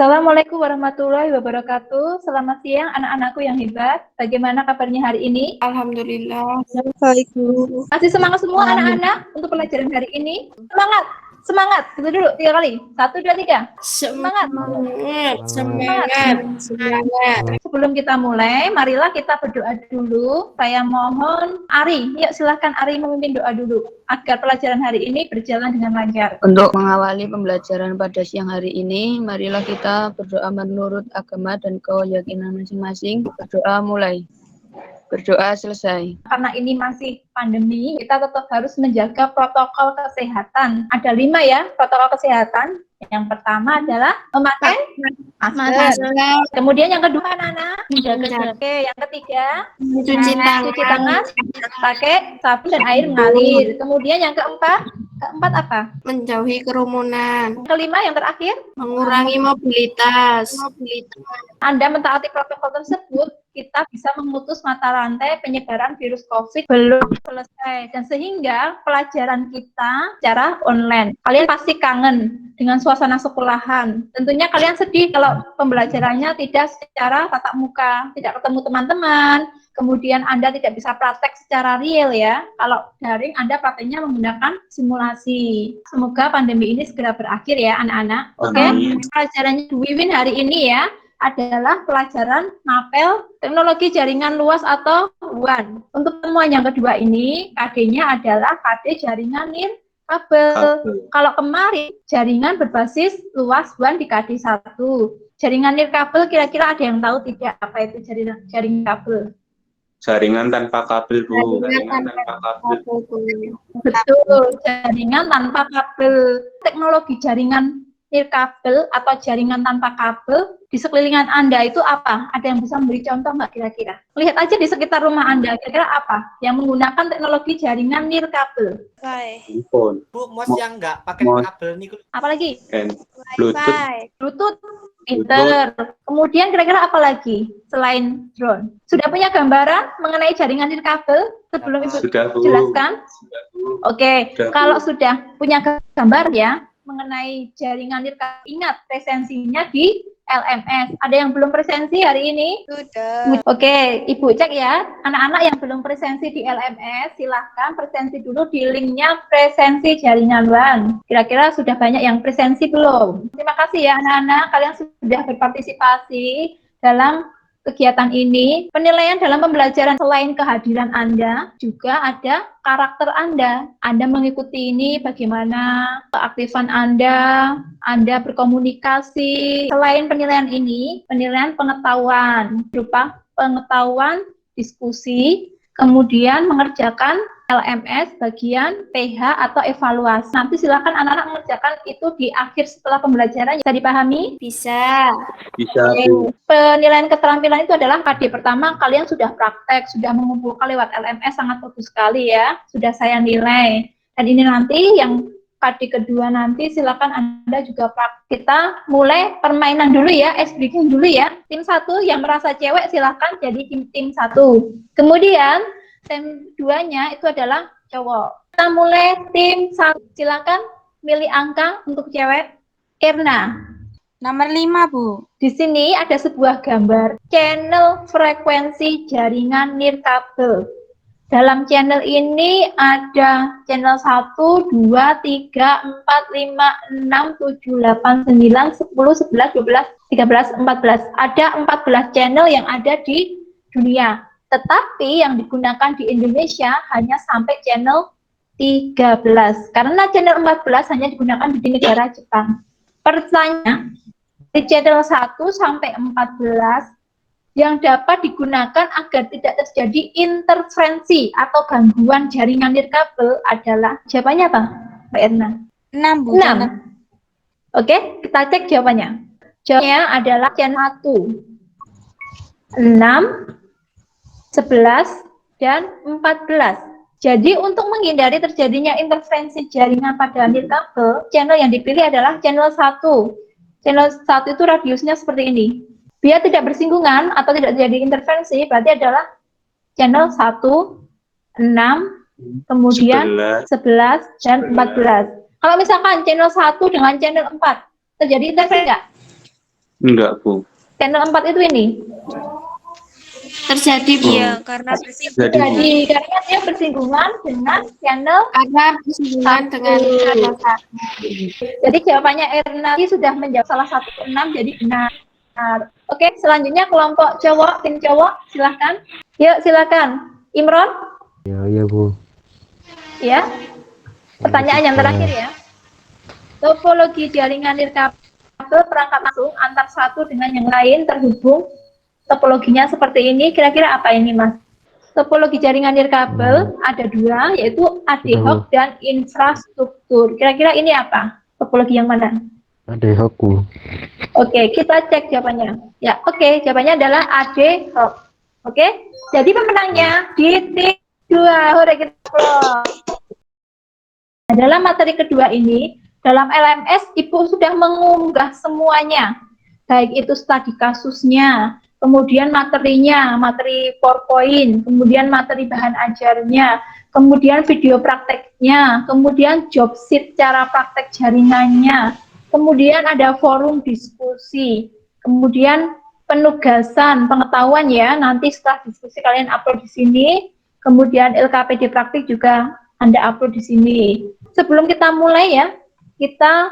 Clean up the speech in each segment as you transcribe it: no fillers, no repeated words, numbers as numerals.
Assalamualaikum warahmatullahi wabarakatuh. Selamat siang anak-anakku yang hebat. Bagaimana kabarnya hari ini? Alhamdulillah. Baik, Bu. Masih semangat semua Alhamdulillah. anak-anak untuk pelajaran hari ini? Semangat, semangat. Itu dulu 3 kali. 1, 2, 3. Semangat. Semangat. Sebelum kita mulai, marilah kita berdoa dulu. Saya mohon Ari, yuk silahkan Ari memimpin doa dulu agar pelajaran hari ini berjalan dengan lancar. Untuk mengawali pembelajaran pada siang hari ini, marilah kita berdoa menurut agama dan keyakinan masing-masing. Berdoa mulai. Berdoa selesai. Karena ini masih pandemi, kita tetap harus menjaga protokol kesehatan. Ada 5 ya protokol kesehatan. Yang pertama adalah memakai masker. Kemudian yang kedua anak-anak menjaga jarak. Yang ketiga Cuci tangan pakai sabun dan air mengalir. Kemudian yang keempat apa? Menjauhi kerumunan. Kelima yang terakhir Mengurangi mobilitas. Anda mentaati protokol tersebut, kita bisa memutus mata rantai penyebaran virus COVID belum selesai. Dan sehingga pelajaran kita secara online. Kalian pasti kangen dengan suasana sekolahan. Tentunya kalian sedih kalau pembelajarannya tidak secara tatap muka, tidak ketemu teman-teman. Kemudian Anda tidak bisa praktek secara real ya. Kalau daring Anda prakteknya menggunakan simulasi. Semoga pandemi ini segera berakhir ya anak-anak. Oke? Pelajarannya Wiwin hari ini ya adalah pelajaran mapel teknologi jaringan luas atau WAN. Untuk temuan yang kedua ini, KD-nya adalah KD jaringan nirkabel. Kalau kemarin jaringan berbasis luas WAN di KD 1. Jaringan nirkabel kira-kira ada yang tahu tidak apa itu jaringan kabel? Jaringan tanpa kabel, Bu. Jaringan tanpa kabel. Betul, jaringan tanpa kabel. Teknologi jaringan nirkabel atau jaringan tanpa kabel di sekelilingan Anda itu apa? Ada yang bisa memberi contoh nggak kira-kira? Lihat aja di sekitar rumah Anda, kira-kira apa yang menggunakan teknologi jaringan nirkabel? Handphone. Bu, mos yang nggak pakai kabel nih. Apalagi? Bluetooth. Bluetooth, pinter. Kemudian kira-kira apa lagi selain drone? Sudah punya gambaran mengenai jaringan nirkabel sebelum Ibu Sudah, Bu. jelaskan? Sudah, Bu. Oke, Sudah, Bu. kalau sudah punya gambar ya mengenai jaringan nirkabel, ingat presensinya di LMS. Ada yang belum presensi hari ini? Sudah. Oke, Ibu cek ya. Anak-anak yang belum presensi di LMS, silahkan presensi dulu di linknya presensi jaringan WAN. Kira-kira sudah banyak yang presensi belum? Terima kasih ya anak-anak, kalian sudah berpartisipasi dalam kegiatan ini. Penilaian dalam pembelajaran selain kehadiran Anda, juga ada karakter Anda. Anda mengikuti ini bagaimana keaktifan Anda berkomunikasi. Selain penilaian ini, penilaian pengetahuan berupa pengetahuan diskusi, kemudian mengerjakan LMS bagian PH atau evaluasi. Nanti silakan anak-anak mengerjakan itu di akhir setelah pembelajaran. Bisa dipahami? Bisa. Bisa, Oke. Bu. Penilaian keterampilan itu adalah KD pertama, kalian sudah praktek, sudah mengumpulkan lewat LMS, sangat bagus sekali ya, sudah saya nilai. Dan ini nanti yang KD kedua nanti silakan Anda juga praktek. Kita mulai permainan dulu ya, ice breaking dulu ya. Tim 1 yang merasa cewek silakan jadi tim 1. Kemudian tim 2-nya itu adalah cowok. Kita mulai tim 1. Silakan milih angka untuk cewek. Irna. Nomor 5, Bu. Di sini ada sebuah gambar channel frekuensi jaringan nirkabel. Dalam channel ini ada channel 1, 2, 3, 4, 5, 6, 7, 8, 9, 10, 11, 12, 13, 14. Ada 14 channel yang ada di dunia. Tetapi yang digunakan di Indonesia hanya sampai channel 13. Karena channel 14 hanya digunakan di negara Jepang. Pertanyaan, di channel 1 sampai 14 yang dapat digunakan agar tidak terjadi interferensi atau gangguan jaringan nirkabel adalah, jawabannya apa, Mbak Erna? 6, Bu. 6. Oke, kita cek jawabannya. Jawabannya adalah channel 1, 6, 11, dan 14. Jadi untuk menghindari terjadinya interferensi jaringan pada nirkabel, channel yang dipilih adalah channel 1. Channel 1 itu radiusnya seperti ini. Biar tidak bersinggungan atau tidak terjadi interferensi, berarti adalah channel 1, 6, kemudian 11, dan 14. Kalau misalkan channel 1 dengan channel 4, terjadi interferensi nggak? Enggak, Bu. Channel 4 itu ini. Terjadi Bu. Iya, karena Jadi, Bu. Jadi karena dia bersinggungan dengan channel. Karena bersinggungan dengan channel 1. Jadi jawabannya Erna sudah menjawab salah satu 6 jadi benar. Oke, selanjutnya kelompok cowok, tim cowok, silahkan. Yuk, silakan. Imron? Ya, Bu. Ya. Pertanyaan yang terakhir ya. Topologi jaringan nirkabel perangkat langsung antar satu dengan yang lain terhubung. Topologinya seperti ini. Kira-kira apa ini, Mas? Topologi jaringan nirkabel ada dua, yaitu ad hoc dan infrastruktur. Kira-kira ini apa? Topologi yang mana? Ad hoc, Bu. Oke, kita cek jawabannya. Ya, oke, jawabannya adalah ad hoc. Oke, jadi pemenangnya di tim 2. Hore, kita aplaus. Nah, dalam materi kedua ini, dalam LMS, Ibu sudah mengunggah semuanya. Baik itu studi kasusnya, kemudian materinya, materi PowerPoint, kemudian materi bahan ajarnya, kemudian video prakteknya, kemudian job sheet cara praktek jaringannya, kemudian ada forum diskusi, kemudian penugasan, pengetahuan ya, nanti setelah diskusi kalian upload di sini, kemudian LKPD praktik juga Anda upload di sini. Sebelum kita mulai ya, kita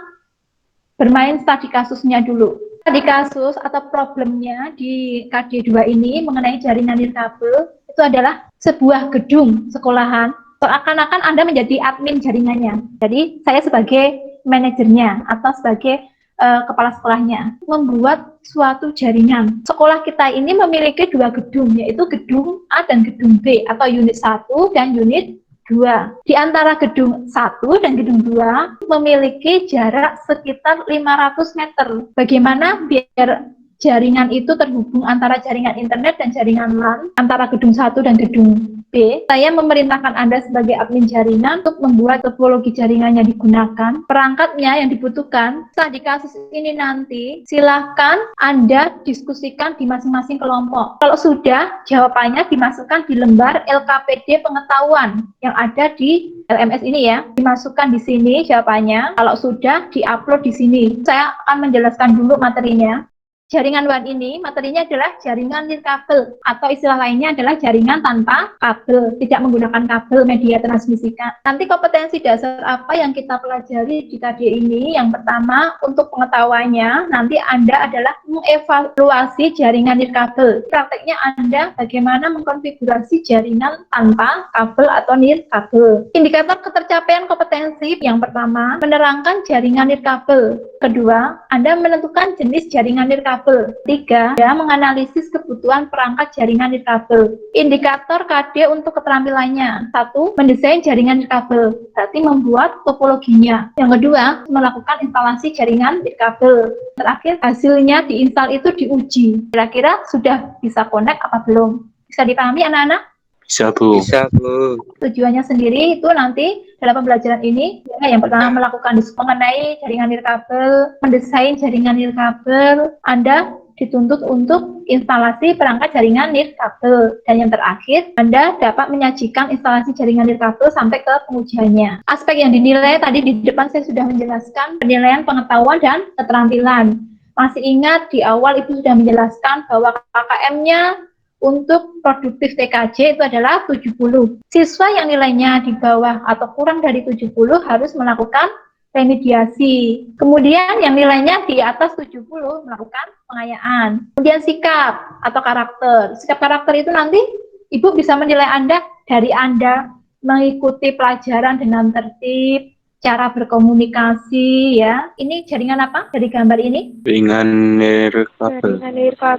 bermain studi kasusnya dulu. Studi kasus atau problemnya di KD2 ini mengenai jaringan nirkabel itu adalah sebuah gedung sekolahan. Seakan-akan Anda menjadi admin jaringannya. Jadi saya sebagai manajernya atau sebagai kepala sekolahnya membuat suatu jaringan. Sekolah kita ini memiliki dua gedung, yaitu gedung A dan gedung B atau unit 1 dan unit 2. Di antara gedung 1 dan gedung 2 memiliki jarak sekitar 500 meter. Bagaimana biar jaringan itu terhubung antara jaringan internet dan jaringan LAN antara gedung 1 dan gedung B? Saya memerintahkan Anda sebagai admin jaringan untuk membuat topologi jaringannya digunakan, perangkatnya yang dibutuhkan. Setelah di kasus ini nanti, silahkan Anda diskusikan di masing-masing kelompok. Kalau sudah, jawabannya dimasukkan di lembar LKPD pengetahuan yang ada di LMS ini ya. Dimasukkan di sini jawabannya. Kalau sudah, diupload di sini. Saya akan menjelaskan dulu materinya. Jaringan WAN ini materinya adalah jaringan nirkabel atau istilah lainnya adalah jaringan tanpa kabel, tidak menggunakan kabel media transmisikan. Nanti kompetensi dasar apa yang kita pelajari di KD ini? Yang pertama, untuk pengetahuannya, nanti Anda adalah mengevaluasi jaringan nirkabel. Prakteknya Anda bagaimana mengkonfigurasi jaringan tanpa kabel atau nirkabel. Indikator ketercapaian kompetensi yang pertama, menerangkan jaringan nirkabel. Kedua, Anda menentukan jenis jaringan nirkabel. 3, menganalisis kebutuhan perangkat jaringan nirkabel. Indikator KD untuk keterampilannya. 1, mendesain jaringan nirkabel, berarti membuat topologinya. Yang kedua, melakukan instalasi jaringan nirkabel. Terakhir, hasilnya diinstal itu diuji. Kira-kira sudah bisa connect apa belum? Bisa dipahami anak-anak? Bisa, Bu. Bisa, Bu. Tujuannya sendiri itu nanti dalam pembelajaran ini ya, yang pertama melakukan diskusi mengenai jaringan nirkabel, mendesain jaringan nirkabel. Anda dituntut untuk instalasi perangkat jaringan nirkabel, dan yang terakhir Anda dapat menyajikan instalasi jaringan nirkabel sampai ke pengujiannya. Aspek yang dinilai tadi di depan saya sudah menjelaskan penilaian pengetahuan dan keterampilan. Masih ingat di awal Ibu sudah menjelaskan bahwa KKM-nya untuk produktif TKJ itu adalah 70. Siswa yang nilainya di bawah atau kurang dari 70 harus melakukan remediasi. Kemudian yang nilainya di atas 70 melakukan pengayaan. Kemudian sikap atau karakter. Sikap karakter itu nanti Ibu bisa menilai Anda dari Anda mengikuti pelajaran dengan tertib, cara berkomunikasi ya. Ini jaringan apa dari gambar ini? Jaringan nirkabel.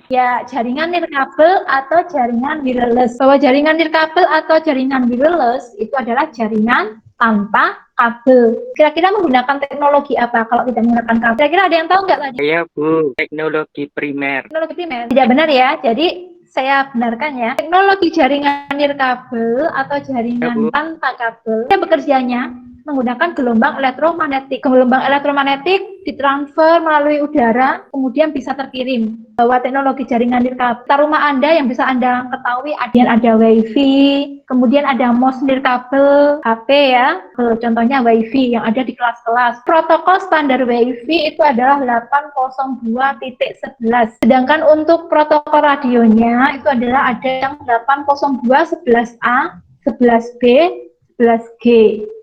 Ya, jaringan nirkabel atau jaringan wireless. Bahwa jaringan nirkabel atau jaringan wireless itu adalah jaringan tanpa kabel. Kira-kira menggunakan teknologi apa kalau tidak menggunakan kabel? Kira-kira ada yang tahu nggak tadi? Iya, Bu. Teknologi primer. Teknologi primer. Tidak benar ya. Jadi saya benarkan ya. Teknologi jaringan nirkabel atau jaringan tanpa kabel, bekerjanya menggunakan gelombang elektromagnetik. Gelombang elektromagnetik ditransfer melalui udara, kemudian bisa terkirim. Bahwa teknologi jaringan nirkabel, rumah Anda yang bisa Anda ketahui ada WiFi, kemudian ada MOS nirkabel, HP ya, contohnya WiFi yang ada di kelas-kelas. Protokol standar WiFi itu adalah 802.11. Sedangkan untuk protokol radionya itu adalah ada yang 802.11a, 11b, 11G.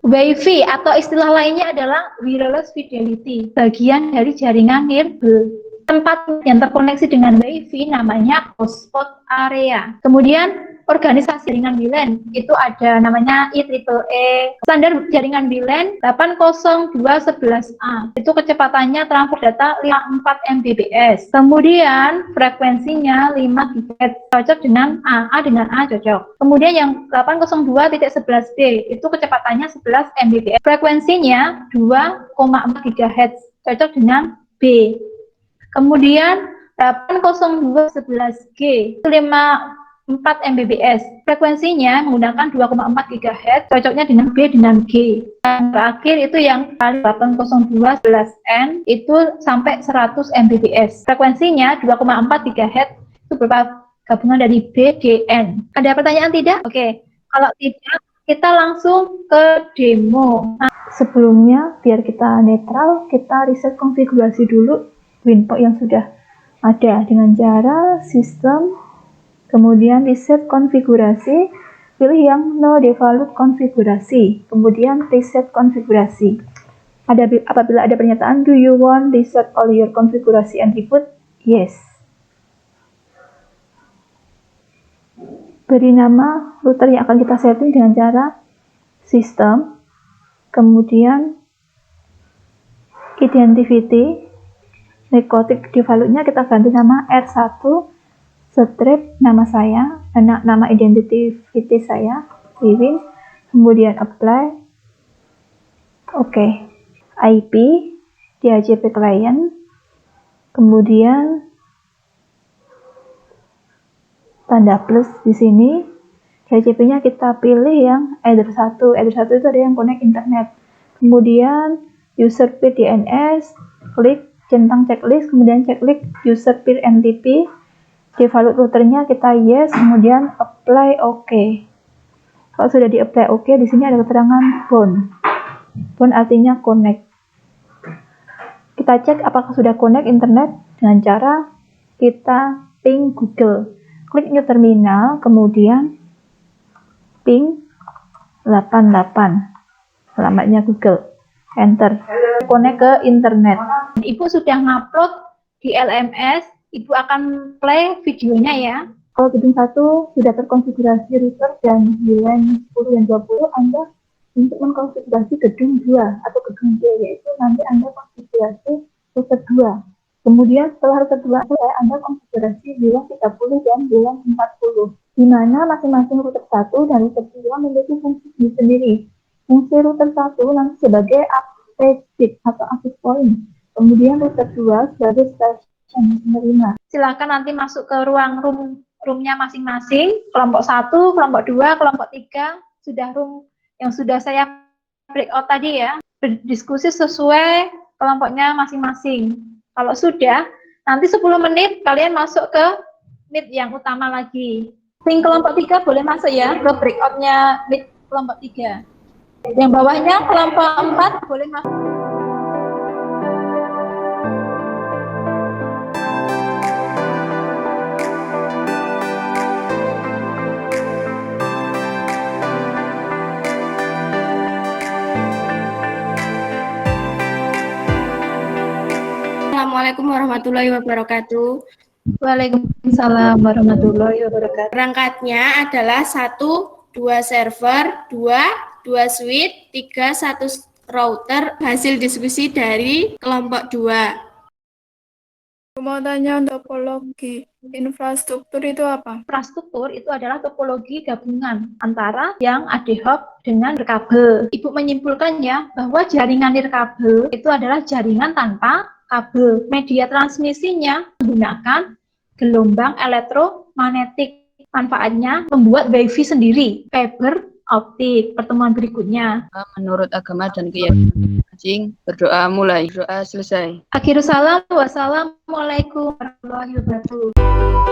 WiFi atau istilah lainnya adalah wireless fidelity, bagian dari jaringan nirkabel. Tempat yang terkoneksi dengan WiFi namanya hotspot area. Kemudian organisasi jaringan WLAN itu ada namanya IEEE. Standar jaringan WLAN 802.11a. Itu kecepatannya transfer data 54 Mbps. Kemudian frekuensinya 5 GHz, cocok dengan A dengan A cocok. Kemudian yang 802.11b itu kecepatannya 11 Mbps. Frekuensinya 2,4 GHz, cocok dengan B. Kemudian 802.11g itu 54 Mbps. Frekuensinya menggunakan 2,4 GHz, cocoknya dengan B dengan G. Yang terakhir itu yang 802.11n itu sampai 100 Mbps. Frekuensinya 2,4 GHz itu berupa gabungan dari B, G, N. Ada pertanyaan tidak? Oke. Kalau tidak, kita langsung ke demo. Nah, sebelumnya biar kita netral, kita reset konfigurasi dulu WinPoint yang sudah ada dengan cara sistem, kemudian reset konfigurasi, pilih yang no default konfigurasi, kemudian reset konfigurasi. Apabila ada pernyataan, do you want reset all your configuration and reboot? Yes. Beri nama router yang akan kita setting dengan cara sistem, kemudian identity, Nekotik defaultnya kita ganti nama R1, strip nama saya, nama identity saya, Wiwin, kemudian apply, oke. IP, DHCP client, kemudian tanda plus di sini, DHCP-nya kita pilih yang Ether 1 itu ada yang connect internet, kemudian user peer DNS, klik centang checklist, kemudian checklist user peer NTP, default routernya kita yes, kemudian apply OK. Kalau sudah di apply OK, di sini ada keterangan bound. Bound artinya connect. Kita cek apakah sudah connect internet dengan cara kita ping Google. Klik new terminal, kemudian ping 88. Alamatnya Google. Enter. Connect ke internet. Ibu sudah ngupload di LMS, Ibu akan play videonya ya. Kalau gedung 1 sudah terkonfigurasi router dan WLAN 10 dan 20, Anda untuk mengkonfigurasi gedung 2 atau gedung D, yaitu nanti Anda konfigurasi router 2. Kemudian setelah router 2 selesai, Anda konfigurasi WLAN 30 dan WLAN 40, di mana masing-masing router 1 dan router 2 memiliki fungsi sendiri. Fungsi router 1 nanti sebagai access atau access point. Kemudian router 2 sebagai station penerima. Silakan nanti masuk ke ruang roomnya masing-masing, kelompok 1, kelompok 2, kelompok 3, sudah room yang sudah saya breakout tadi ya, berdiskusi sesuai kelompoknya masing-masing. Kalau sudah, nanti 10 menit kalian masuk ke meet yang utama lagi. Link kelompok 3 boleh masuk ya, ke breakoutnya meet kelompok 3. Yang bawahnya kelompok 4 boleh masuk. Assalamualaikum warahmatullahi wabarakatuh. Waalaikumsalam warahmatullahi wabarakatuh. Perangkatnya adalah 1, 2 server, 2 switch, 3, 1 router. Hasil diskusi dari kelompok 2. Mau tanya topologi infrastruktur itu apa? Infrastruktur itu adalah topologi gabungan antara yang ad hoc dengan nirkabel. Ibu menyimpulkannya bahwa jaringan nirkabel itu adalah jaringan tanpa kabel. Media transmisinya menggunakan gelombang elektromagnetik. Manfaatnya membuat WiFi sendiri, fiber optik. Pertemuan berikutnya. Menurut agama dan keyakinan masing-masing. Berdoa mulai. Berdoa selesai. Akhirus salam. Wassalamualaikum warahmatullahi wabarakatuh.